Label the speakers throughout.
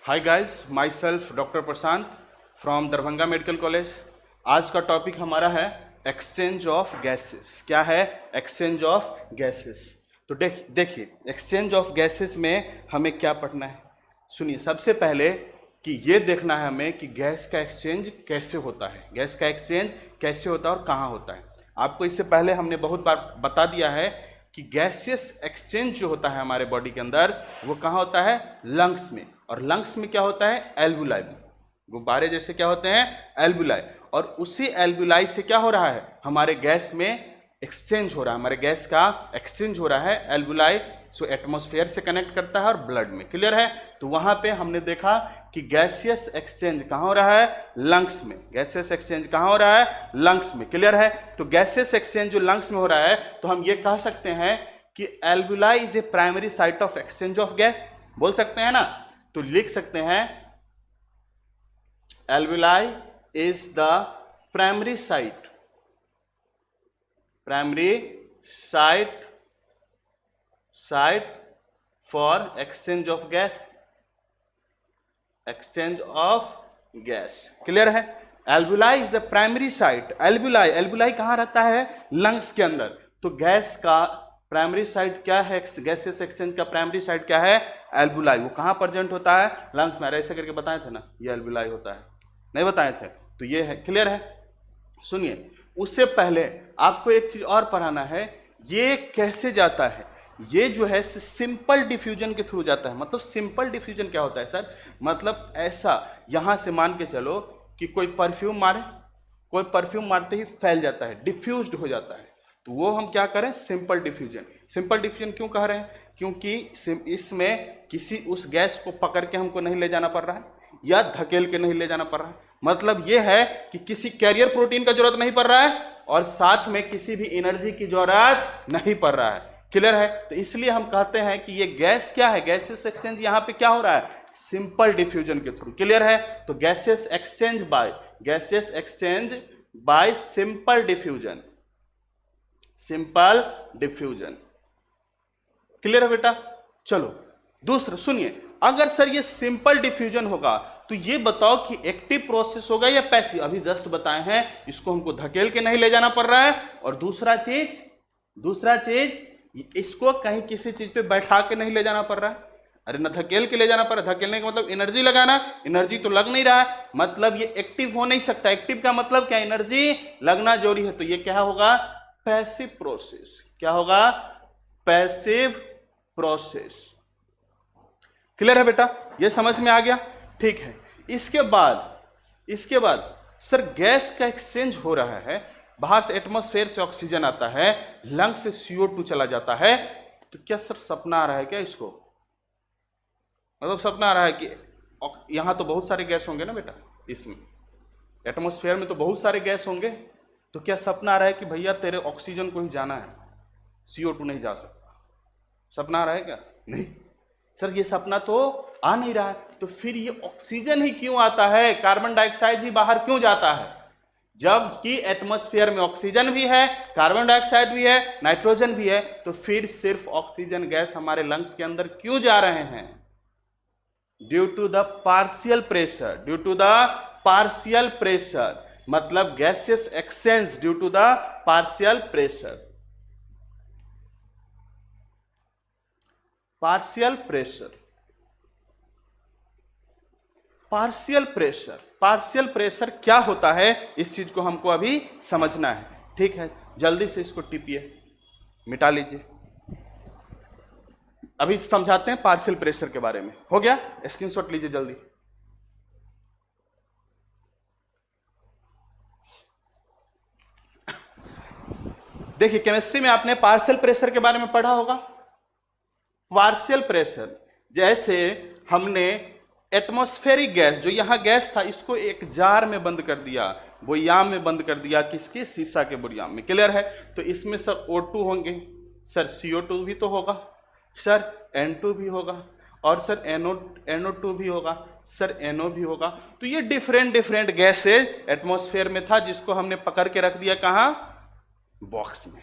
Speaker 1: Hi guys, my self doctor Prashant from Darbhanga medical college. आज का topic हमारा है एक्सचेंज ऑफ गैसेस। क्या है? Exchange of gases. तो देखिए एक्सचेंज ऑफ गैसेस में हमें क्या पढ़ना है। सुनिए, सबसे पहले कि ये देखना है हमें कि गैस का एक्सचेंज कैसे होता है, गैस का एक्सचेंज कैसे होता है और कहाँ होता है। आपको इससे पहले हमने बहुत बार बता दिया है कि गैसियस एक्सचेंज जो होता है हमारे बॉडी के अंदर वो कहाँ होता है? लंग्स में। और लंग्स में क्या होता है? एल्वुलाई में। गुब्बारे जैसे क्या होते हैं? एल्वुलाई। और उसी एल्वुलाई से क्या हो रहा है? हमारे गैस में एक्सचेंज हो रहा है, हमारे गैस का एक्सचेंज हो रहा है। एल्वुलाई सो एटमॉस्फेयर से कनेक्ट करता है और ब्लड में। क्लियर है? तो वहां पे हमने देखा कि गैसियस एक्सचेंज कहाँ हो रहा है? लंग्स में। गैसियस एक्सचेंज कहाँ हो रहा है? लंग्स में। क्लियर है? तो गैसियस एक्सचेंज जो लंग्स में हो रहा है तो हम ये कह सकते हैं कि alveoli is a primary site of exchange of gas. बोल सकते हैं ना? तो लिख सकते हैं alveoli is the primary site for exchange of gas. Exchange of gas. Clear है? Alveoli is the primary site. Alveoli कहां रहता है? लंग्स के अंदर। तो गैस का प्राइमरी साइट क्या है? गैसेस एक्सचेंज का प्राइमरी साइट क्या है? एल्वुलाई। वो कहां प्रेजेंट होता है? लंग्स में। ऐसे करके बताए थे ना, ये एल्वुलाई होता है, नहीं बताए थे? तो ये है। क्लियर है? सुनिए, उससे पहले आपको एक चीज और पढ़ाना है। ये कैसे जाता है? ये जो है सिंपल डिफ्यूजन के थ्रू जाता है। मतलब सिंपल डिफ्यूजन क्या होता है सर? मतलब ऐसा, यहां से मान के चलो कि कोई परफ्यूम मारे, कोई परफ्यूम मारते ही फैल जाता है, डिफ्यूज्ड हो जाता है। तो वो हम क्या करें? Simple diffusion. सिंपल डिफ्यूजन क्यों कह रहे हैं? क्योंकि इसमें किसी उस गैस को पकड़ के हमको नहीं ले जाना पड़ रहा है या धकेल के नहीं ले जाना पड़ रहा है। मतलब ये है कि किसी कैरियर प्रोटीन का जरूरत नहीं पड़ रहा है और साथ में किसी भी एनर्जी की जरूरत नहीं पड़ रहा है। क्लियर है? तो इसलिए हम कहते हैं कि ये गैस क्या है? गैसेस एक्सचेंज यहां पे क्या हो रहा है? सिंपल डिफ्यूजन के थ्रू। क्लियर है? तो gases exchange bye simple diffusion. Simple diffusion. Clear है बेटा? चलो दूसरा सुनिए, अगर सर ये सिंपल डिफ्यूजन होगा तो ये बताओ कि एक्टिव प्रोसेस होगा या पैसिव? अभी जस्ट बताए हैं, इसको हमको धकेल के नहीं ले जाना पड़ रहा है। और दूसरा चीज इसको कहीं किसी चीज पे बैठा के नहीं ले जाना पड़ रहा है। अरे ना धकेल के ले जाना पड़ रहा है। धकेलने का मतलब एनर्जी लगाना, एनर्जी तो लग नहीं रहा है, मतलब ये एक्टिव हो नहीं सकता। एक्टिव का मतलब क्या? एनर्जी लगना जरूरी है। तो ये क्या होगा? Passive process. क्या होगा? Passive process. क्लियर है बेटा? ये समझ में आ गया? ठीक है। इसके बाद सर गैस का एक्सचेंज हो रहा है, बाहर से एटमॉस्फेयर से ऑक्सीजन आता है, लंग से CO2 चला जाता है। तो क्या सर सपना आ रहा है क्या इसको? मतलब सपना आ रहा है कि यहां तो बहुत सारे गैस होंगे ना बेटा, इसमें एटमॉस्फेयर में तो बहुत सारे गैस होंगे। तो क्या सपना आ रहा है कि भैया तेरे ऑक्सीजन को ही जाना है, CO2 नहीं जा सकता? सपना आ रहा है क्या? नहीं सर, ये सपना तो आ नहीं रहा है। तो फिर ये ऑक्सीजन ही क्यों आता है? कार्बन डाइऑक्साइड ही बाहर क्यों जाता है? जबकि एटमॉस्फेयर में ऑक्सीजन भी है, कार्बन डाइऑक्साइड भी है, नाइट्रोजन भी है। तो फिर सिर्फ ऑक्सीजन गैस हमारे लंग्स के अंदर क्यों जा रहे हैं? Due to the partial pressure. मतलब gases exchange due to the partial pressure. Partial pressure क्या होता है? इस चीज को हमको अभी समझना है। ठीक है, जल्दी से इसको टिपिए, मिटा लीजिए। अभी समझाते हैं पार्शियल प्रेशर के बारे में। हो गया? स्क्रीनशॉट लीजिए जल्दी। देखिए, केमिस्ट्री में आपने पार्शियल प्रेशर के बारे में पढ़ा होगा। पार्शियल प्रेशर जैसे हमने एटमॉस्फेरिक गैस, जो यहां गैस था, इसको एक जार में बंद कर दिया, बुयाम में बंद कर दिया। किसके? शीशा के बुयाम में। क्लियर है? तो इसमें सर O2 होंगे, सर CO2 भी तो होगा, सर N2 भी होगा, और सर NO2 भी होगा, सर NO भी होगा। तो ये डिफरेंट गैसेज एटमॉस्फेयर में था, जिसको हमने पकड़ के रख दिया कहां? बॉक्स में।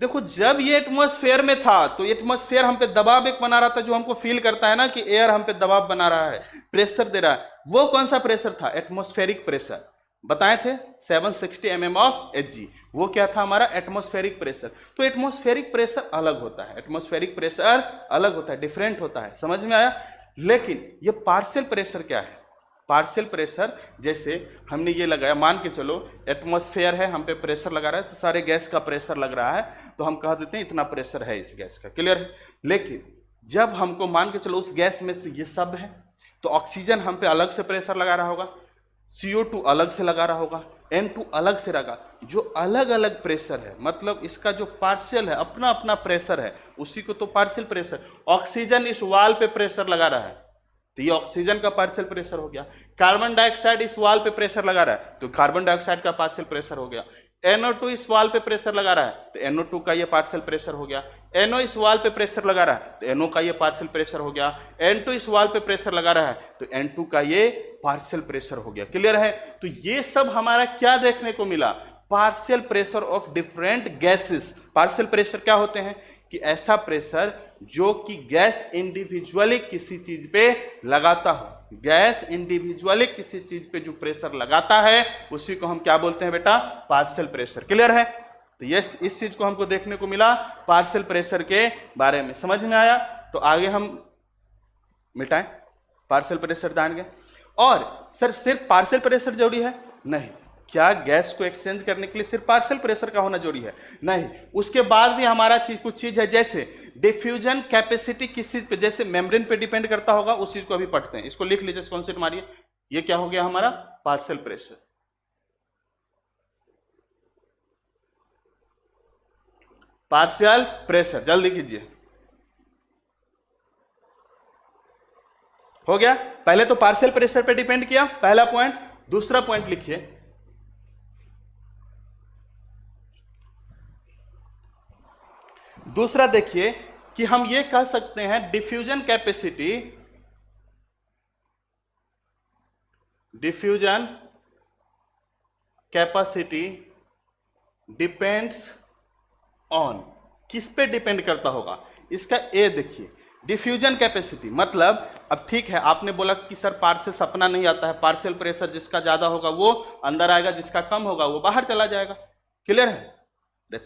Speaker 1: देखो जब ये एटमॉस्फेयर में था तो एटमॉस्फेयर हम पे दबाव एक बना रहा था, जो हमको फील करता है ना कि एयर हम पे दबाव बना रहा है, प्रेशर दे रहा है। वो कौन सा प्रेशर था? Atmospheric pressure. बताए थे 760 mm ऑफ Hg, वो क्या था हमारा? Atmospheric pressure. तो एटमॉस्फेरिक प्रेशर अलग होता है, एटमॉस्फेरिक प्रेशर अलग होता है, डिफरेंट होता है, समझ में आया? लेकिन ये पार्शियल प्रेशर क्या है? पार्शियल प्रेशर जैसे हमने ये लगाया, मान के चलो एटमॉस्फेयर है, हम पे प्रेशर लगा रहा है, तो सारे गैस का प्रेशर लग रहा है, तो हम कह देते हैं इतना प्रेशर है इस गैस का, क्लियर है? लेकिन जब हमको मान के चलो उस गैस में से ये सब है, तो ऑक्सीजन हम पे अलग से प्रेशर लगा रहा होगा, CO2 अलग से लगा रहा होगा, N2 अलग से लगा। जो अलग अलग प्रेशर है, मतलब इसका जो पार्शियल है, अपना अपना प्रेशर है, उसी को तो पार्शियल प्रेशर। ऑक्सीजन इस वाल पे प्रेशर लगा रहा है, तो ये ऑक्सीजन का पार्शियल प्रेशर हो गया। कार्बन डाइऑक्साइड इस वाल पे प्रेशर लगा रहा है, तो कार्बन डाइऑक्साइड का पार्शियल प्रेशर हो गया। NO2 इस वाल पे प्रेशर लगा रहा है, तो NO2 का ये पार्शियल प्रेशर हो गया। NO इस वाल पे प्रेशर लगा रहा है, तो NO का ये पार्शियल प्रेशर हो गया। N2 इस वाल पे प्रेशर लगा रहा है, तो N2 का ये पार्शियल प्रेशर हो गया, क्लियर है? तो ये सब हमारा क्या देखने को मिला? Partial pressure of different gases. Partial pressure क्या होते हैं? कि ऐसा प्रेशर जो कि गैस इंडिविजुअली किसी चीज पे लगाता हो, गैस इंडिविजुअली किसी चीज पे जो प्रेशर लगाता है उसी को हम क्या बोलते हैं बेटा? पार्शियल प्रेशर, क्लियर है? तो ये इस चीज को हमको देखने को मिला पार्शियल प्रेशर के बारे में, समझ में आया? तो आगे हम मिटाएं, पार्शियल प्रेशर जान गए। और सर सिर्फ पार्शियल प्रेशर जरूरी है? नहीं। क्या गैस को एक्सचेंज करने के लिए सिर्फ पार्शियल प्रेशर का होना जरूरी है? नहीं, उसके बाद भी हमारा कुछ चीज है, जैसे डिफ्यूजन कैपेसिटी किस चीज पे, जैसे मेम्ब्रेन पे डिपेंड करता होगा, उस चीज को अभी पढ़ते हैं। इसको लिख लीजिए, कॉन्सेप्ट मारिए। ये क्या हो गया हमारा? Partial pressure. पार्शियल प्रेशर जल्दी कीजिए, हो गया? पहले तो पार्शियल प्रेशर पे डिपेंड किया, पहला पॉइंट। दूसरा पॉइंट लिखिए, दूसरा देखिए कि हम ये कह सकते हैं diffusion capacity, diffusion capacity depends on, किस पे डिपेंड करता होगा? इसका ए देखिए, डिफ्यूजन कैपेसिटी मतलब, अब ठीक है आपने बोला कि सर पार्शियल सपना नहीं आता है, पार्शियल प्रेशर जिसका ज्यादा होगा वो अंदर आएगा, जिसका कम होगा वो बाहर चला जाएगा, क्लियर है?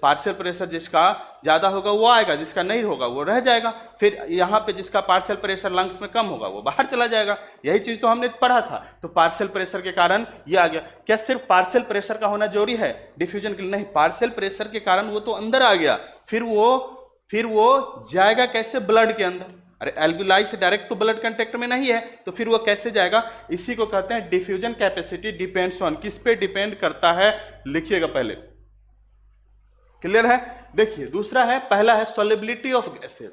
Speaker 1: पार्शियल प्रेशर जिसका ज्यादा होगा वो आएगा, जिसका नहीं होगा वो रह जाएगा। फिर यहाँ पे जिसका पार्शियल प्रेशर लंग्स में कम होगा वो बाहर चला जाएगा। यही चीज तो हमने पढ़ा था। तो पार्शियल प्रेशर के कारण ये आ गया। क्या सिर्फ पार्शियल प्रेशर का होना जरूरी है डिफ्यूजन के लिए? नहीं, पार्शियल प्रेशर के कारण वो तो अंदर आ गया, फिर वो जाएगा कैसे? ब्लड के अंदर। अरे एल्वियोलाई से डायरेक्ट तो ब्लड कांटेक्ट में नहीं है, तो फिर वो कैसे जाएगा? इसी को कहते हैं डिफ्यूजन कैपेसिटी डिपेंड्स ऑन। किस पे डिपेंड करता है? लिखिएगा पहले, क्लियर है? देखिए दूसरा है, पहला है solubility of gases.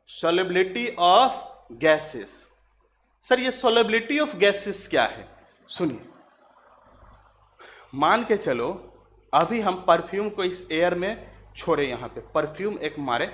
Speaker 1: Solubility of gases, sir ये सॉल्युबिलिटी ऑफ गैसेस क्या है? सुनिए, मान के चलो अभी हम परफ्यूम को इस एयर में छोड़े, यहां पे परफ्यूम एक मारे,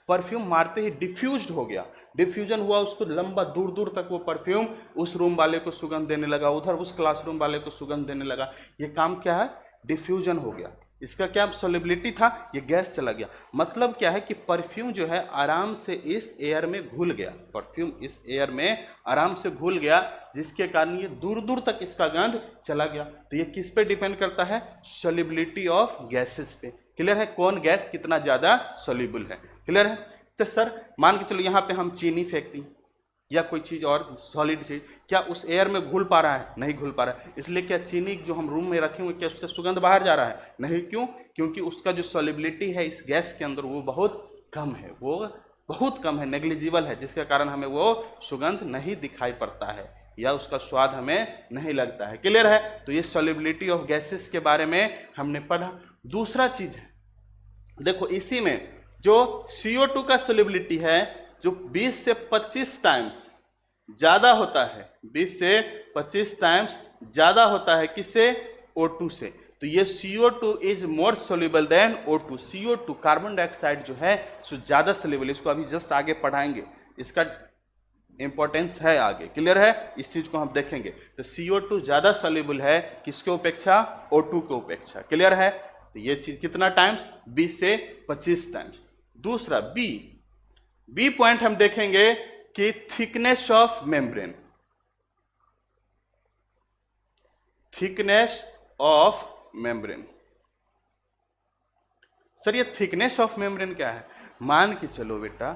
Speaker 1: परफ्यूम मारते ही डिफ्यूज्ड हो गया, डिफ्यूजन हुआ, उसको लंबा दूर दूर तक वो परफ्यूम उस रूम वाले को सुगंध देने लगा, उधर उस क्लासरूम वाले को सुगंध देने लगा। ये काम क्या है? डिफ्यूजन हो गया। इसका क्या सॉल्युबिलिटी था? ये गैस चला गया। मतलब क्या है कि परफ्यूम जो है आराम से इस एयर में घुल गया, परफ्यूम इस एयर में आराम से घुल गया, जिसके कारण ये दूर दूर तक इसका गंध चला गया। तो ये किस पे डिपेंड करता है? सॉल्युबिलिटी ऑफ गैसेस पे, क्लियर है? कौन गैस कितना ज्यादा सॉल्युबल है, क्लियर है? तो सर मान के चलो यहाँ पे हम चीनी फेंकती या कोई चीज और सॉलिड चीज, क्या उस एयर में घुल पा रहा है? नहीं घुल पा रहा है। इसलिए क्या चीनी जो हम रूम में रखे हुए, क्या उसका सुगंध बाहर जा रहा है? नहीं। क्यों? क्योंकि उसका जो सॉल्युबिलिटी है इस गैस के अंदर वो बहुत कम है, वो बहुत कम है, नेग्लिजिबल है, जिसके कारण हमें वो सुगंध नहीं दिखाई पड़ता है या उसका स्वाद हमें नहीं लगता है, क्लियर है? तो ये सॉल्युबिलिटी ऑफ गैसेस के बारे में हमने पढ़ा। दूसरा चीज है, देखो इसी में जो CO2 का सॉल्युबिलिटी है जो 20 से 25 टाइम्स ज्यादा होता है, 20 से 25 टाइम्स ज्यादा होता है किससे? O2 से। तो ये CO2 is more soluble than O2। CO2 carbon dioxide जो है सो ज्यादा सोल्यूबल, इसको अभी जस्ट आगे पढ़ाएंगे, इसका इंपॉर्टेंस है आगे, क्लियर है? इस चीज को हम देखेंगे। तो CO2 ज्यादा सोल्यूबल है किसके अपेक्षा? O2 के अपेक्षा, क्लियर है? तो ये चीज कितना टाइम्स, 20 से 25 टाइम्स। दूसरा बी पॉइंट हम देखेंगे कि thickness of membrane, thickness of membrane. Sir ये थिकनेस ऑफ मेम्ब्रेन क्या है? मान के चलो बेटा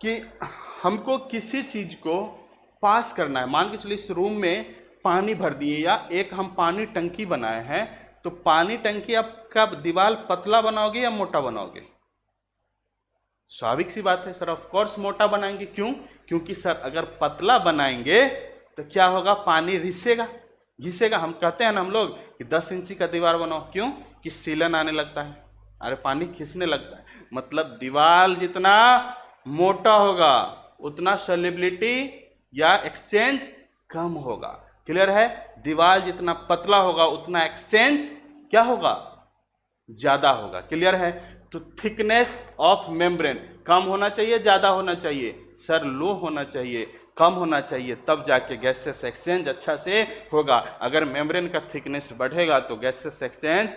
Speaker 1: कि हमको किसी चीज को पास करना है, मान के चलो इस रूम में पानी भर दिए या एक हम पानी टंकी बनाए हैं, तो पानी टंकी आप कब दीवार पतला बनाओगे या मोटा बनाओगे? स्वाभाविक सी बात है सर, ऑफ कोर्स मोटा बनाएंगे। क्यों? क्योंकि सर अगर पतला बनाएंगे तो क्या होगा, पानी रिसेगा, घिसेगा। हम कहते हैं ना हम लोग कि 10 इंची का दीवार बनाओ, क्यों? कि सीलन आने लगता है, अरे पानी खिसने लगता है। मतलब दीवार जितना मोटा होगा उतना सोल्युबिलिटी या एक्सचेंज कम होगा। क्लियर है? दीवार जितना पतला होगा उतना एक्सचेंज क्या होगा, ज्यादा होगा। क्लियर है? तो थिकनेस ऑफ मेम्ब्रेन कम होना चाहिए, ज्यादा होना चाहिए? सर लो होना चाहिए, कम होना चाहिए, तब जाके गैसेस एक्सचेंज अच्छा से होगा। अगर मेम्ब्रेन का थिकनेस बढ़ेगा तो गैसेस एक्सचेंज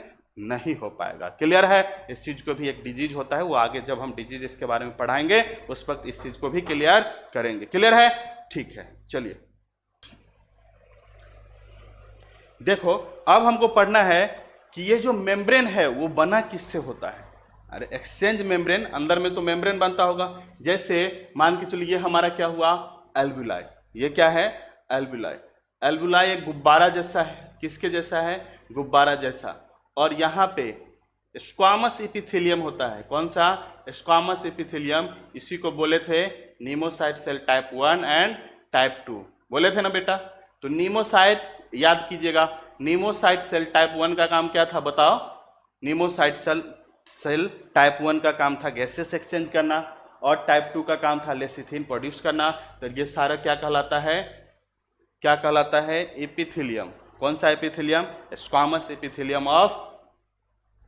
Speaker 1: नहीं हो पाएगा। क्लियर है? इस चीज को भी एक डिजीज होता है, वो आगे जब हम डिजीज इसके बारे में पढ़ाएंगे उस वक्त इस चीज को भी क्लियर करेंगे। क्लियर है? ठीक है, चलिए देखो अब हमको पढ़ना है कि ये जो मेम्ब्रेन है वो बना किससे होता है। अरे एक्सचेंज मेम्ब्रेन, अंदर में तो मेम्ब्रेन बनता होगा। जैसे मान के चलिए ये हमारा क्या हुआ, एल्वुलाई। ये क्या है, एल्वुलाई। एल्वुलाई एक गुब्बारा जैसा है, किसके जैसा है, गुब्बारा जैसा। और यहाँ पे स्क्वामस एपिथेलियम होता है। कौन सा, स्क्वामस एपिथेलियम। इसी को बोले थे नीमोसाइट सेल टाइप 1 एंड टाइप 2, बोले थे ना बेटा। तो नीमोसाइट याद कीजिएगा, नीमोसाइट सेल टाइप 1 का काम क्या था बताओ? नीमोसाइट सेल टाइप 1 का काम था गैसेस एक्सचेंज करना, और टाइप 2 का काम था लेसिथिन प्रोड्यूस करना। तो ये सारा क्या कहलाता है, क्या कहलाता है, एपिथेलियम। कौन सा epithelium, squamous epithelium of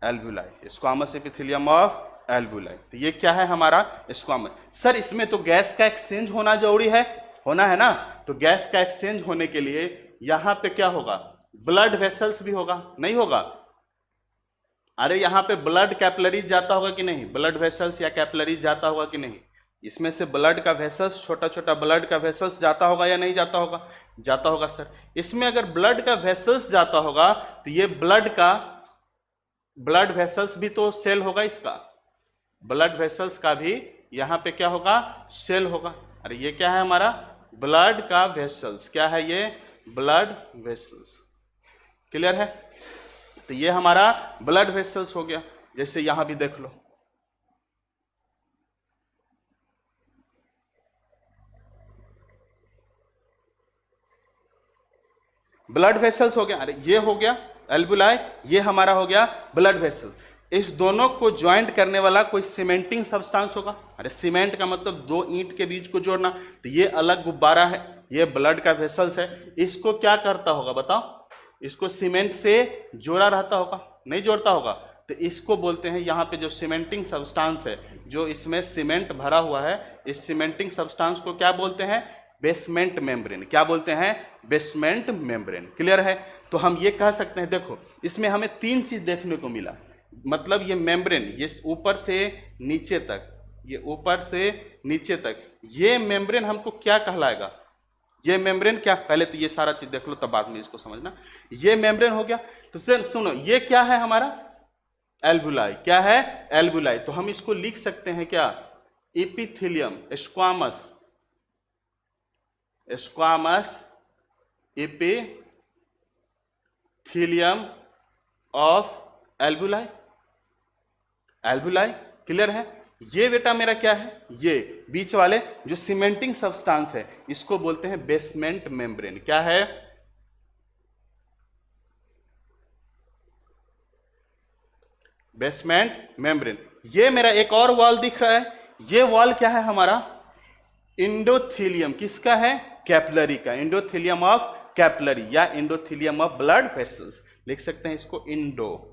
Speaker 1: alveoli, squamous epithelium of alveoli. तो ये क्या है हमारा स्क्वामस। सर इसमें तो गैस का एक्सचेंज होना जरूरी है, होना है ना। तो गैस का एक्सचेंज होने के लिए यहां पे क्या होगा, ब्लड वेसल्स भी होगा, नहीं होगा? अरे यहां पे ब्लड कैपिलरीज जाता होगा कि नहीं, ब्लड वेसल्स या कैपिलरीज जाता होगा कि नहीं? इसमें से ब्लड का वेसल्स, छोटा छोटा ब्लड का वेसल्स जाता होगा या नहीं जाता होगा? जाता होगा सर। इसमें अगर ब्लड का वेसल्स जाता होगा तो ये ब्लड वेसल्स भी तो सेल होगा इसका, ब्लड वेसल्स का भी यहां पे क्या होगा, सेल होगा। अरे ये क्या है हमारा, ब्लड का वेसल्स। क्या है ये, ब्लड वेसल्स। क्लियर है? तो ये हमारा ब्लड वेसल्स हो गया। जैसे यहां भी देख लो, ब्लड वेसल्स हो गया। अरे ये हो गया एल्वुलाई, ये हमारा हो गया ब्लड वेसल्स। इस दोनों को ज्वाइंट करने वाला कोई सीमेंटिंग सब्सटेंस होगा। अरे सीमेंट का मतलब दो ईंट के बीच को जोड़ना। तो ये अलग गुब्बारा है, ये ब्लड का वेसल्स है। इसको क्या करता होगा बताओ, इसको सीमेंट से जोड़ा रहता होगा, नहीं जोड़ता होगा? तो इसको बोलते हैं, यहाँ पे जो सीमेंटिंग सब्सटेंस है, जो इसमें सीमेंट भरा हुआ है, इस सीमेंटिंग सब्सटेंस को क्या बोलते हैं, बेसमेंट मेम्ब्रेन। क्या बोलते हैं, बेसमेंट मेम्ब्रेन। क्लियर है? तो हम ये कह सकते हैं, देखो इसमें हमें तीन चीज देखने को मिला। मतलब ये मेम्ब्रेन, ये ऊपर से नीचे तक, ये ऊपर से नीचे तक, ये मेम्ब्रेन हमको क्या कहलाएगा, ये मेम्ब्रेन क्या, पहले तो ये सारा चीज देख लो तब बाद में इसको समझना। ये मेम्ब्रेन हो गया। तो सर सुनो, ये क्या है हमारा, एल्वुलाई। क्या है, एल्वुलाई। तो हम इसको लिख सकते हैं क्या, epithelium, squamous, squamous epithelium of alveoli, alveoli. Clear है? ये बेटा मेरा क्या है, ये बीच वाले जो सीमेंटिंग सब्सटेंस है इसको बोलते हैं बेसमेंट मेम्ब्रेन। क्या है, बेसमेंट मेम्ब्रेन। ये मेरा एक और वॉल दिख रहा है, ये वॉल क्या है हमारा, इंडोथीलियम। किसका है, कैपिलरी का, इंडोथीलियम ऑफ कैपिलरी या इंडोथीलियम ऑफ ब्लड वेसल्स, लिख सकते हैं इसको Indo.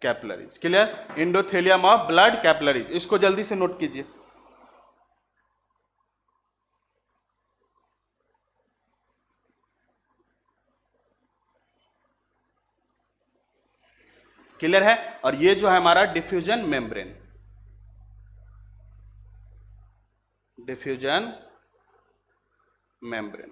Speaker 1: Capillaries. Clear? Endothelium of blood capillaries, इसको जल्दी से नोट कीजिए। क्लियर है? और ये जो है हमारा डिफ्यूजन मेम्ब्रेन, डिफ्यूजन मेम्ब्रेन।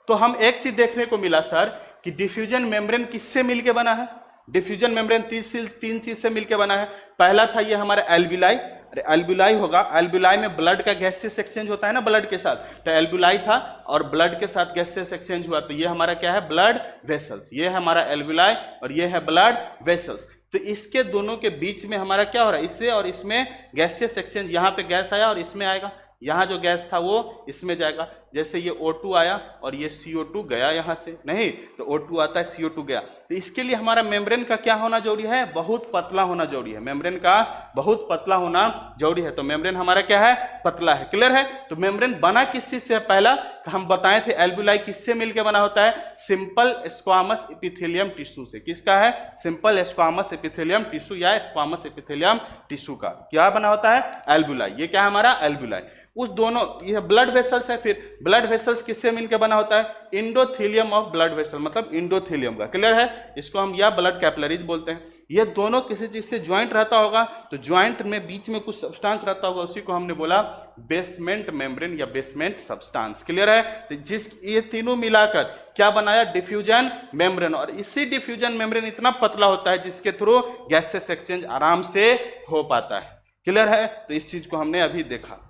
Speaker 1: तो हम एक चीज देखने को मिला सर कि डिफ्यूजन मेम्ब्रेन किससे मिलके बना है? डिफ्यूजन मेम्ब्रेन तीन चीज से मिलके बना है। पहला था ये हमारा एल्ब्यूलाई, अरे एल्ब्यूलाई होगा, एल्ब्यूलाई में ब्लड का गैसेस एक्सचेंज होता है ना ब्लड के साथ, तो एल्ब्यूलाई था और ब्लड के साथ गैसेस एक्सचेंज हुआ, तो ये हमारा क्या है? Blood vessels. ये है हमारा एल्ब्यूलाई और ये है ब्लड वेसल्स। तो इसके दोनों के बीच में हमारा क्या हो रहा है? इससे और इसमें गैसेस एक्सचेंज, यहाँ पे गैस आया और इसमें आएगा, यहाँ जो गैस था वो इसमें जाएगा। जैसे ये O2 आया और ये CO2 गया यहाँ से, नहीं तो O2 आता है CO2 गया। तो इसके लिए हमारा मेम्ब्रेन का क्या होना जरूरी है? बहुत पतला होना जरूरी है। मेम्ब्रेन का बहुत पतला होना जरूरी है। तो मेम्ब्रेन हमारा क्या है? पतला है। क्लियर है? तो मेम्ब्रेन बना किस चीज से? पहला हम बताए थे एल्ब्यूलाई किससे मिलकर बना होता है? सिंपल स्क्वामस एपिथेलियम टिश्यू से। किसका है? सिंपल स्क्वामस एपिथेलियम टिश्यू या स्क्वामस एपिथेलियम टिश्यू का क्या बना होता है? एल्ब्यूलाई। ये क्या है हमारा? एल्ब्यूलाई। उस दोनों, ये ब्लड वेसल्स है, फिर ब्लड वेसल्स किससे मिलकर बना होता है? इंडोथेलियम ऑफ ब्लड वेसल, मतलब इंडोथेलियम का। क्लियर है? इसको हम या ब्लड कैपिलरीज बोलते हैं। ये दोनों किसी चीज से ज्वाइंट रहता होगा, तो ज्वाइंट में बीच में कुछ सब्सटेंस रहता होगा, उसी को हमने बोला बेसमेंट मेम्ब्रेन या बेसमेंट सब्सटेंस। क्लियर है? तो जिस ये तीनों मिलाकर क्या बनाया? Diffusion membrane. और इसी डिफ्यूजन मेम्ब्रेन इतना पतला होता है जिसके थ्रू गैसेस एक्सचेंज आराम से हो पाता है। क्लियर है? तो इस चीज को हमने अभी देखा।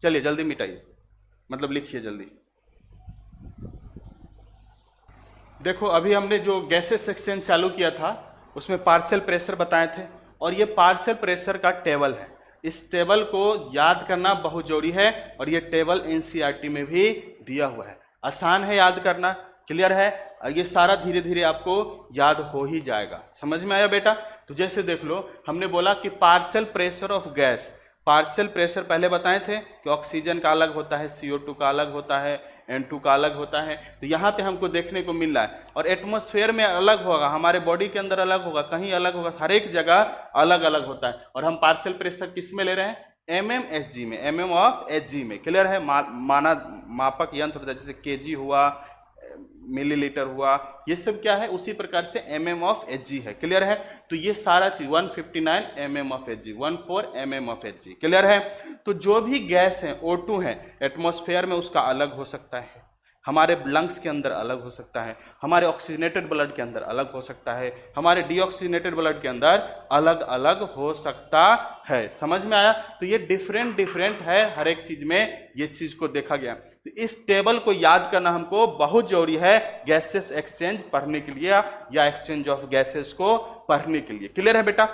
Speaker 1: चलिए जल्दी मिटाइए, मतलब लिखिए जल्दी। देखो अभी हमने जो गैसेस एक्सचेंज चालू किया था उसमें पार्शियल प्रेशर बताए थे, और ये पार्शियल प्रेशर का टेबल है। इस टेबल को याद करना बहुत जरूरी है, और ये टेबल एनसीईआरटी में भी दिया हुआ है, आसान है याद करना। क्लियर है? ये सारा धीरे धीरे आपको याद हो ही जाएगा। समझ में आया बेटा? तो जैसे देख लो, हमने बोला कि partial pressure of gas, partial pressure पहले बताए थे कि ऑक्सीजन का अलग होता है, CO2 का अलग होता है, N2 का अलग होता है। तो यहाँ पे हमको देखने को मिल रहा है, और एटमॉस्फेयर में अलग होगा, हमारे बॉडी के अंदर अलग होगा, कहीं अलग होगा, हर एक जगह अलग अलग होता है। और हम पार्शियल प्रेशर किस में ले रहे हैं? mmHg में, mm ऑफ Hg में। क्लियर है? माना मापक यंत्र होता है, जैसे kg हुआ, मिलीलीटर हुआ, ये सब क्या है? उसी प्रकार से mm ऑफ Hg है। क्लियर है? तो ये सारा चीज 159 mm of Hg, 14 mm of Hg। Clear है? तो जो भी गैस है, O2 है, एटमॉस्फेयर में उसका अलग हो सकता है, हमारे लंग्स के अंदर अलग हो सकता है, हमारे ऑक्सीजनेटेड ब्लड के अंदर अलग हो सकता है, हमारे डीऑक्सीजनेटेड ब्लड के अंदर अलग अलग हो सकता है। समझ में आया? तो ये डिफरेंट है, हर एक चीज में ये चीज को देखा गया। तो इस टेबल को याद करना हमको बहुत जरूरी है गैसेस एक्सचेंज पढ़ने के लिए, या एक्सचेंज ऑफ गैसेस को पढ़ने के लिए। क्लियर है बेटा?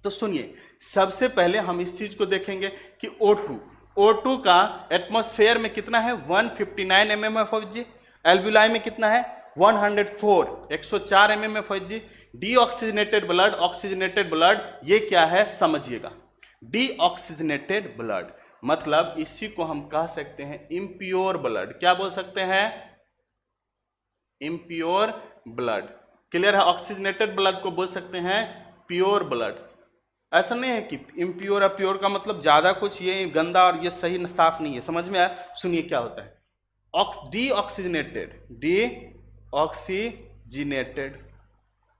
Speaker 1: तो सुनिए, सबसे पहले हम इस चीज को देखेंगे कि O2 का एटमॉस्फेयर में कितना है? 159 mm ऑफ Hg। एल्ब्यूलाई में कितना है? 104 mm of Hg। Deoxygenated blood, oxygenated blood, ये क्या है समझिएगा। डीऑक्सीजनेटेड ब्लड मतलब इसी को हम कह सकते हैं इम्प्योर ब्लड। क्या बोल सकते हैं? Impure blood. क्लियर है? ऑक्सीजनेटेड ब्लड को बोल सकते हैं प्योर ब्लड। ऐसा नहीं है कि इम्प्योर और प्योर का मतलब ज्यादा कुछ ये गंदा और ये सही साफ नहीं है। समझ में आया? सुनिए क्या होता है। डीऑक्सीजनेटेड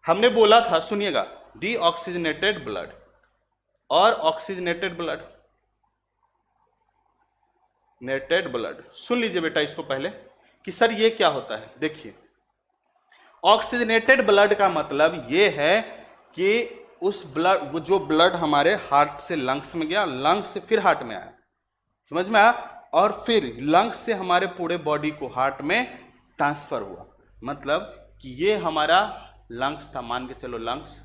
Speaker 1: हमने बोला था, सुनिएगा, डीऑक्सीजनेटेड ब्लड और ऑक्सीजनेटेड ब्लड, नेटेड ब्लड। सुन लीजिए बेटा इसको पहले कि सर ये क्या होता है। देखिए, ऑक्सीजनेटेड ब्लड का मतलब ये है कि उस ब्लड, वो जो ब्लड हमारे हार्ट से लंग्स में गया, लंग्स से फिर हार्ट में आया, समझ में आया, और फिर लंग्स से हमारे पूरे बॉडी को हार्ट में ट्रांसफर हुआ। मतलब कि ये हमारा लंग्स था, मान के चलो लंग्स।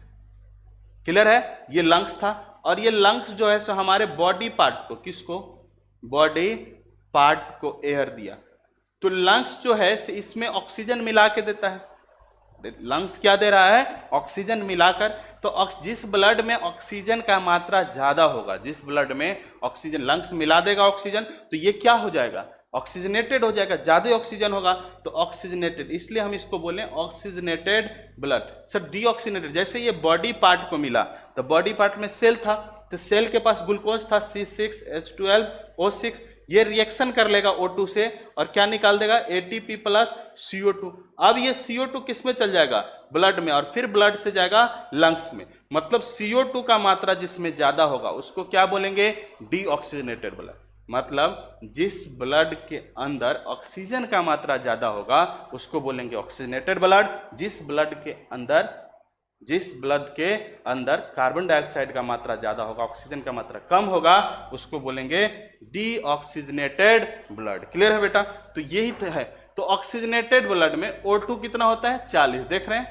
Speaker 1: क्लियर है? ये लंग्स था, और ये लंग्स जो है सो हमारे बॉडी पार्ट को, किसको? बॉडी पार्ट को एयर दिया। तो लंग्स जो है इसमें ऑक्सीजन मिला के देता है। लंग्स क्या दे रहा है? ऑक्सीजन मिलाकर। तो जिस ब्लड में ऑक्सीजन का मात्रा ज्यादा होगा, जिस ब्लड में ऑक्सीजन, लंग्स मिला देगा ऑक्सीजन, तो ये क्या हो जाएगा? ऑक्सीजनेटेड हो जाएगा, ज्यादा ऑक्सीजन होगा तो ऑक्सीजनेटेड, इसलिए हम इसको बोले ऑक्सीजनेटेड ब्लड। सर डीऑक्सीजनेटेड, जैसे ये बॉडी पार्ट को मिला तो बॉडी पार्ट में सेल था तो सेल के पास ग्लूकोज था C6H12O6, ये रिएक्शन कर लेगा O2 से और क्या निकाल देगा ATP प्लस CO2। अब ये CO2 किस में चल जाएगा, ब्लड में, और फिर ब्लड से जाएगा लंग्स में। मतलब CO2 का मात्रा जिसमें ज्यादा होगा उसको क्या बोलेंगे, डीऑक्सीजनेटेड ब्लड। मतलब जिस ब्लड के अंदर ऑक्सीजन का मात्रा ज्यादा होगा उसको बोलेंगे ऑक्सीजनेटेड ब्लड। जिस ब्लड के अंदर कार्बन डाइऑक्साइड का मात्रा ज्यादा होगा, ऑक्सीजन का मात्रा कम होगा, उसको बोलेंगे डीऑक्सीजनेटेड ब्लड। क्लियर है बेटा? तो यही तो है। तो ऑक्सीजनेटेड ब्लड में O2 कितना होता है 40, देख रहे हैं,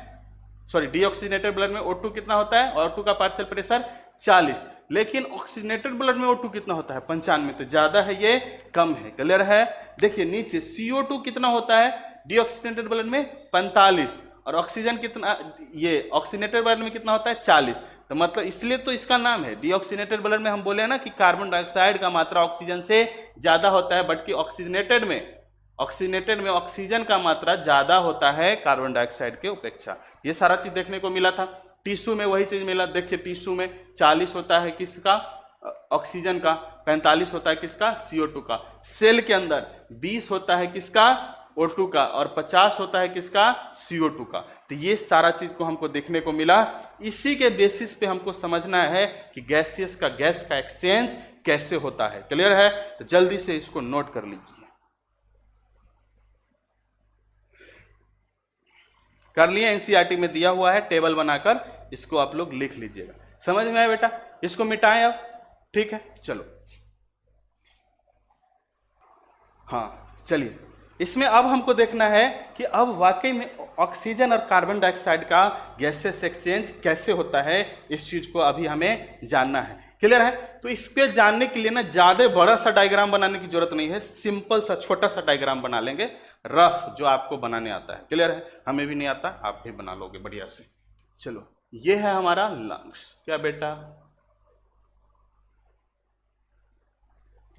Speaker 1: सॉरी डीऑक्सीजनेटेड ब्लड में O2 कितना होता है, O2 का पार्शियल प्रेशर 40, लेकिन ऑक्सीजनेटेड ब्लड में O2 कितना होता है 95, तो ज्यादा है ये कम है। क्लियर है? देखिए नीचे CO2 कितना होता है डीऑक्सीजनेटेड ब्लड में 45, और ऑक्सीजन कितना, ये ऑक्सीजनेटेड ब्लड में कितना होता है 40। तो मतलब इसलिए तो इसका नाम है डीऑक्सीजनेटेड ब्लड में। हम बोले ना कि कार्बन डाइऑक्साइड का मात्रा ऑक्सीजन से ज्यादा होता है, बट कि ऑक्सीजनेटेड में ऑक्सीजन का मात्रा ज्यादा होता है कार्बन डाइऑक्साइड के अपेक्षा। ये सारा चीज देखने को मिला था। टिश्यू में वही चीज मिला, देखिए टिश्यू में 40 होता है किसका, ऑक्सीजन का, 45 होता है किसका, CO2 का। सेल के अंदर 20 होता है किसका, O2 का, और 50 होता है किसका, CO2 का। तो ये सारा चीज को हमको देखने को मिला। इसी के बेसिस पे हमको समझना है कि गैसियस का गैस का एक्सचेंज कैसे होता है। क्लियर है? तो जल्दी से इसको नोट कर लीजिए। कर लिए, एनसीईआरटी में दिया हुआ है, टेबल बनाकर इसको आप लोग लिख लीजिएगा। समझ में आया बेटा? इसको मिटाएं अब, ठीक है? चलो हाँ चलिए, इसमें अब हमको देखना है कि अब वाकई में ऑक्सीजन और कार्बन डाइऑक्साइड का गैसेस एक्सचेंज कैसे होता है, इस चीज को अभी हमें जानना है। क्लियर है? तो इस पे जानने के लिए ना ज्यादा बड़ा सा डायग्राम बनाने की जरूरत नहीं है, सिंपल सा छोटा सा डायग्राम बना लेंगे, रफ, जो आपको बनाने आता है। क्लियर है? हमें भी नहीं आता, आप भी बना लोगे बढ़िया से। चलो, ये है हमारा लंग्स। क्या बेटा?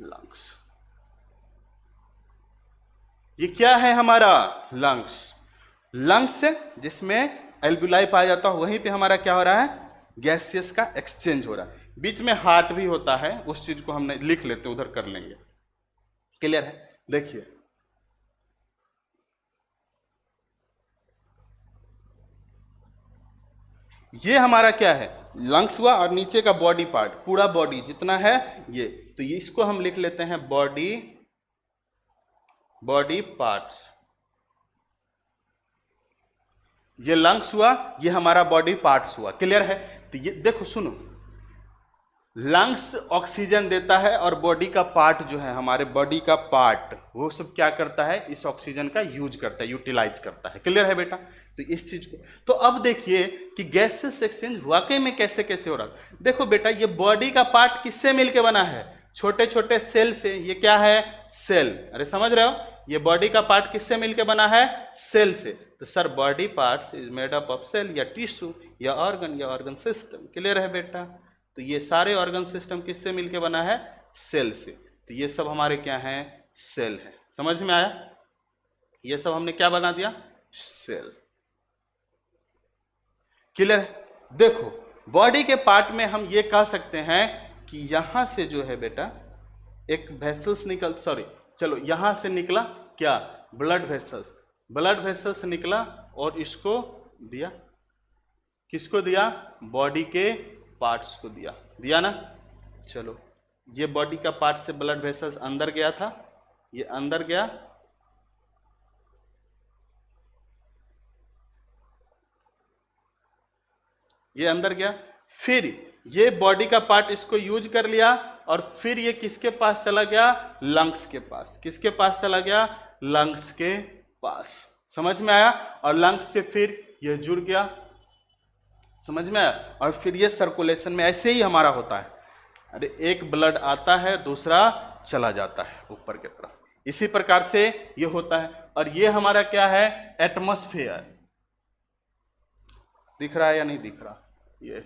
Speaker 1: लंग्स। ये क्या है हमारा लंग्स? लंग्स है जिसमें एल्वियोलाई पाया जाता है, वहीं पे हमारा क्या हो रहा है, गैसियस का एक्सचेंज हो रहा है। बीच में हार्ट भी होता है, उस चीज को हमने लिख लेते, उधर कर लेंगे। क्लियर है? देखिए ये हमारा क्या है, लंग्स हुआ, और नीचे का बॉडी पार्ट, पूरा बॉडी जितना है ये, तो ये इसको हम लिख लेते हैं बॉडी पार्ट्स। ये लंग्स हुआ, ये हमारा बॉडी पार्ट्स हुआ। क्लियर है? तो ये देखो सुनो, लंग्स ऑक्सीजन देता है और बॉडी का पार्ट जो है, हमारे बॉडी का पार्ट, वो सब क्या करता है, इस ऑक्सीजन का यूज करता है, यूटिलाइज करता है। क्लियर है बेटा? तो इस चीज को, तो अब देखिए कि गैसेस एक्सचेंज वाकई में कैसे कैसे हो रहा है। देखो बेटा, ये बॉडी का पार्ट किससे मिलके बना है, छोटे छोटे सेल से। ये क्या है, सेल। अरे समझ रहे हो, ये बॉडी का पार्ट किससे मिलके बना है, सेल से। तो sir body parts is made up of cell या टिश्यू या ऑर्गन सिस्टम। क्लियर है बेटा? तो ये सारे ऑर्गन सिस्टम किससे मिलके बना है, सेल से। तो ये सब हमारे क्या हैं, सेल है। समझ में आया? ये सब हमने क्या बना दिया, सेल। क्लियर है? देखो बॉडी के पार्ट में हम ये कह सकते हैं कि यहां से जो है बेटा एक वेसल्स निकल, सॉरी चलो यहां से निकला क्या, ब्लड वेसल्स निकला और इसको दिया, किसको दिया, बॉडी के पार्ट्स को दिया ना। चलो ये बॉडी का पार्ट से ब्लड वेसल्स अंदर गया था, ये अंदर गया, ये अंदर गया, फिर ये बॉडी का पार्ट इसको यूज कर लिया और फिर ये किसके पास चला गया, लंग्स के पास। किसके पास चला गया, लंग्स के पास। समझ में आया? और लंग्स से फिर ये जुड़ गया, समझ में आया? और फिर ये सर्कुलेशन में ऐसे ही हमारा होता है। अरे एक ब्लड आता है, दूसरा चला जाता है ऊपर की तरफ, इसी प्रकार से ये होता है। और ये हमारा क्या है, एटमॉस्फेयर। दिख रहा है या नहीं दिख रहा, ये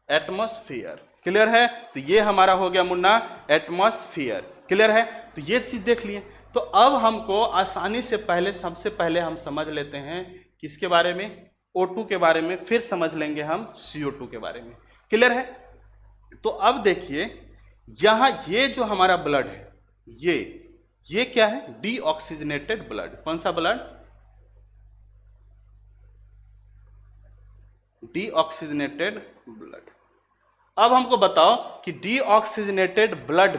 Speaker 1: एटमॉस्फेयर। क्लियर है? तो ये हमारा हो गया मुन्ना एटमॉस्फेयर। क्लियर है? तो ये चीज देख लिए। तो अब हमको आसानी से सबसे पहले हम समझ लेते हैं किसके बारे में, O2 के बारे में, फिर समझ लेंगे हम CO2 के बारे में। क्लियर है? तो अब देखिए यहां ये जो हमारा ब्लड है, ये क्या है, डीऑक्सीजनेटेड ब्लड। कौन सा ब्लड? Deoxygenated blood. अब हमको बताओ कि डीऑक्सीजनेटेड ब्लड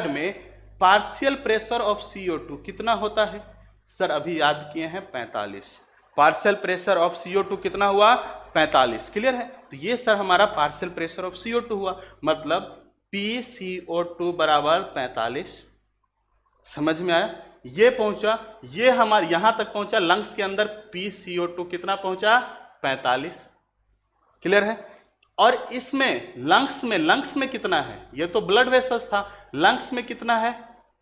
Speaker 1: में पार्शियल प्रेशर ऑफ CO2 कितना होता है? सर अभी याद किए हैं 45। पार्शियल प्रेशर ऑफ CO2 कितना हुआ? 45। क्लियर है? तो ये सर हमारा पार्शियल प्रेशर ऑफ CO2 हुआ, मतलब PCO2 बराबर 45। समझ में आया? ये पहुंचा, ये हमारे यहां तक पहुंचा, लंग्स के अंदर PCO2 कितना पहुंचा? 45। क्लियर है? और इसमें लंग्स में कितना है? ये तो ब्लड वेसल्स था, लंग्स में कितना है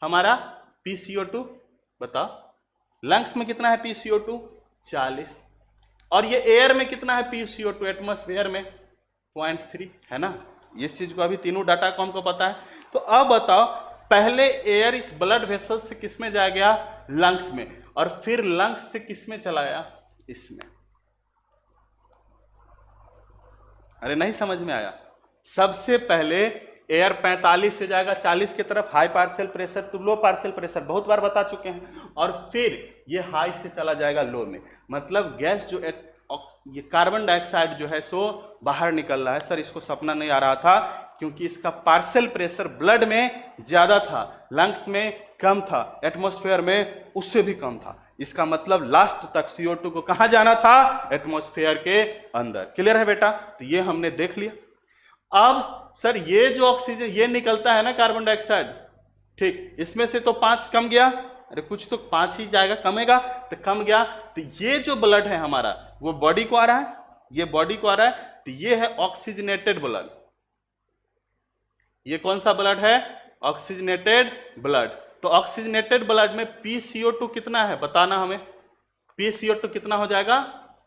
Speaker 1: हमारा PCO2? बताओ, लंग्स में कितना है PCO2? 40। और ये एयर में कितना है PCO2? एटमॉस्फेयर में 0.3 है ना। इस चीज को अभी तीनों डाटा को हमको पता है। तो अब बताओ, पहले एयर इस ब्लड वेसल से किस में जा गया? लंग्स में, और फिर लंग्स से किस में चला गया? इसमें। अरे नहीं समझ में आया? सबसे पहले एयर 45 से जाएगा 40 की तरफ, high partial pressure to low partial pressure, बहुत बार बता चुके हैं, और फिर ये हाई से चला जाएगा लो में। मतलब गैस जो ये कार्बन डाइऑक्साइड जो है सो बाहर निकल रहा है। सर इसको सपना नहीं आ रहा था, क्योंकि इसका पार्शियल प्रेशर ब्लड में ज्यादा था, लंग्स में कम था, एटमॉस्फेयर में उससे भी कम था। इसका मतलब लास्ट तक CO2 को कहां जाना था? एटमॉस्फेयर के अंदर। क्लियर है बेटा? तो ये हमने देख लिया। अब सर ये जो ऑक्सीजन ये निकलता है ना कार्बन डाइऑक्साइड, ठीक, इसमें से तो 5 कम गया, अरे कुछ तो 5 ही जाएगा, कमेगा तो कम गया। तो ये जो ब्लड है हमारा वो बॉडी को आ रहा है, ये बॉडी को आ रहा है, तो ये है ऑक्सीजनेटेड ब्लड। ये कौन सा ब्लड है? Oxygenated blood. तो ऑक्सीजनेटेड ब्लड में PCO2 कितना है बताना हमें? PCO2 कितना हो जाएगा?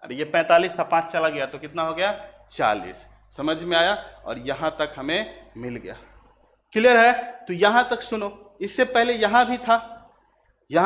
Speaker 1: अरे ये 45 था, 5 चला गया तो कितना हो गया? 40। समझ में आया? और यहां तक हमें मिल गया। क्लियर है? तो यहां तक सुनो, इससे पहले यहां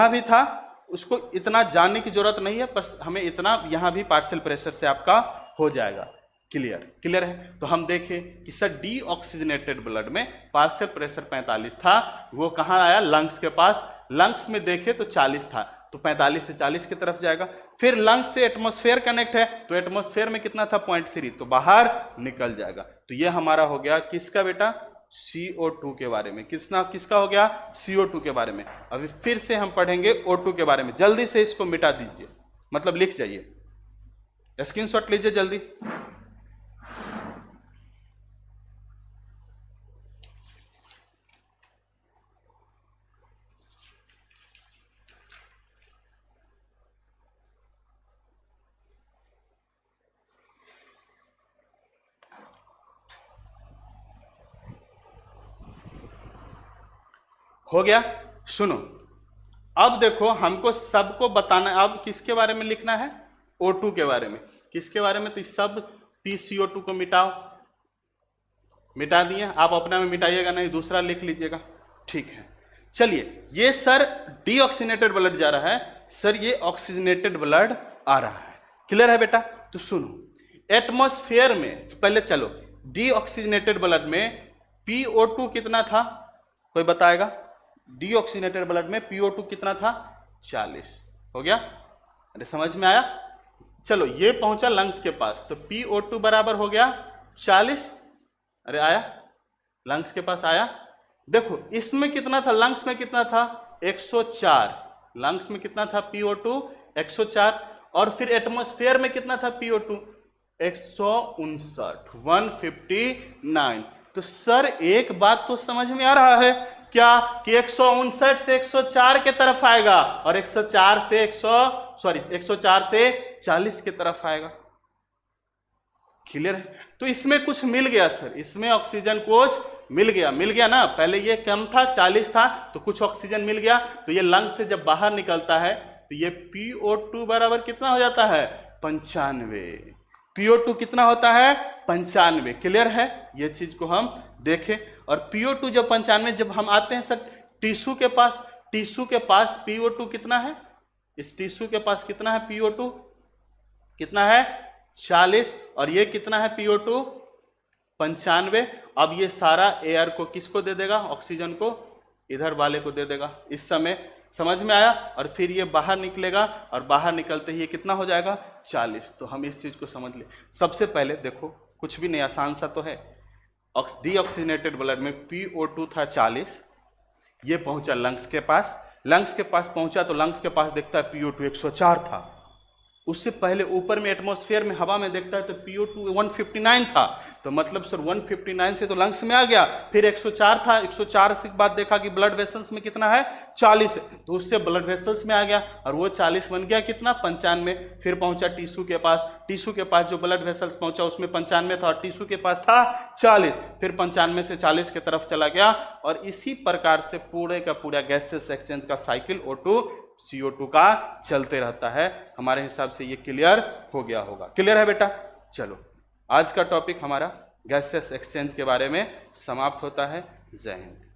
Speaker 1: भी था, उसको इतना जानने की जरूरत नहीं है, बस हमें इतना यहां भी पार्शियल प्रेशर से आपका हो जाएगा। क्लियर है? तो हम देखें कि सर डीऑक्सीजनेटेड ब्लड में पार्शियल प्रेशर 45 था, वो कहां आया? लंग्स के पास। लंग्स में देखे तो 40 था, तो 45 से 40 की तरफ जाएगा। फिर लंग्स से एटमॉस्फेयर कनेक्ट है, तो एटमॉस्फेयर में कितना था? 0.3, तो बाहर निकल जाएगा। तो ये हमारा हो गया किसका बेटा? CO2 के बारे में। किसका हो गया? CO2 के बारे में। अभी फिर से हम पढ़ेंगे O2 के बारे में। जल्दी से इसको मिटा दीजिए, मतलब लिख जाइए, स्क्रीनशॉट लीजिए जल्दी। हो गया? सुनो, अब देखो हमको सबको बताना, अब किसके बारे में लिखना है? O2 के बारे में। किसके बारे में? तो सब PCO2 को मिटा दिए। आप अपना में मिटाइएगा नहीं, दूसरा लिख लीजिएगा, ठीक है। चलिए, ये सर डीऑक्सीजनेटेड ब्लड जा रहा है, सर ये ऑक्सीजनेटेड ब्लड आ रहा है। क्लियर है बेटा? तो सुनो, एटमॉस्फेयर में पहले चलो, डीऑक्सीजनेटेड ब्लड में PO2 कितना था? कोई बताएगा? डीऑक्सीजनेटेड ब्लड में PO2 कितना था? 40। हो गया? अरे समझ में आया? चलो ये पहुंचा लंग्स के पास, तो PO2 बराबर हो गया 40। अरे आया, लंग्स के पास आया। देखो इसमें कितना था? लंग्स में कितना था? 104। लंग्स में कितना था PO2? 104। और फिर एटमॉस्फेयर में कितना था PO2? 159, 159। तो सर एक बात तो समझ में आ रहा है क्या, कि 159 से 104 के तरफ आएगा, और 104 से 40 के तरफ आएगा। क्लियर है? तो इसमें कुछ मिल गया सर, इसमें ऑक्सीजन कुछ मिल गया ना। पहले ये कम था, 40 था, तो कुछ ऑक्सीजन मिल गया। तो ये लंग से जब बाहर निकलता है तो ये PO2 बराबर कितना हो जाता है? 95। PO2 कितना होता है? 95। क्लियर है, ये चीज को हम देखें। और PO2 जब 95, जब हम आते हैं सर टिश्यू के पास, टिश्यू के पास PO2 कितना है, इस टिश्यू के पास कितना है PO2, कितना है 40, और ये कितना है PO2 95। अब ये सारा एयर को किसको दे देगा, ऑक्सीजन को इधर वाले को दे देगा। इस समय समझ में आया। और फिर ये बाहर निकलेगा और बाहर निकलते ही ये कितना हो जाएगा 40। तो हम इस चीज को समझ ले। सबसे पहले देखो कुछ भी नहीं, आसान सा तो है। डीऑक्सीजनेटेड ब्लड में PO2 था 40, ये पहुंचा लंग्स के पास, लंग्स के पास पहुंचा तो लंग्स के पास देखता है PO2 104 था। उससे पहले ऊपर में एटमॉस्फेयर में हवा में देखता है तो PO2 159 था। तो मतलब सर 159 से तो लंग्स में आ गया, फिर 104 था, 104 के बाद देखा कि ब्लड वेसल्स में कितना है 40, तो उससे ब्लड वेसल्स में आ गया और वो 40 बन गया कितना 95। फिर पहुंचा टिश्यू के पास, टिश्यू के पास जो ब्लड वेसल्स पहुंचा उसमें 95 था और टिश्यू के पास था 40, फिर 95 से 40 की तरफ चला गया। और इसी प्रकार से पूरे का पूरा गैसेस एक्सचेंज का साइकिल O2 CO2 का चलते रहता है। हमारे हिसाब से ये क्लियर हो गया होगा। क्लियर है बेटा? चलो आज का टॉपिक हमारा गैसेस एक्सचेंज के बारे में समाप्त होता है। जय हिंद।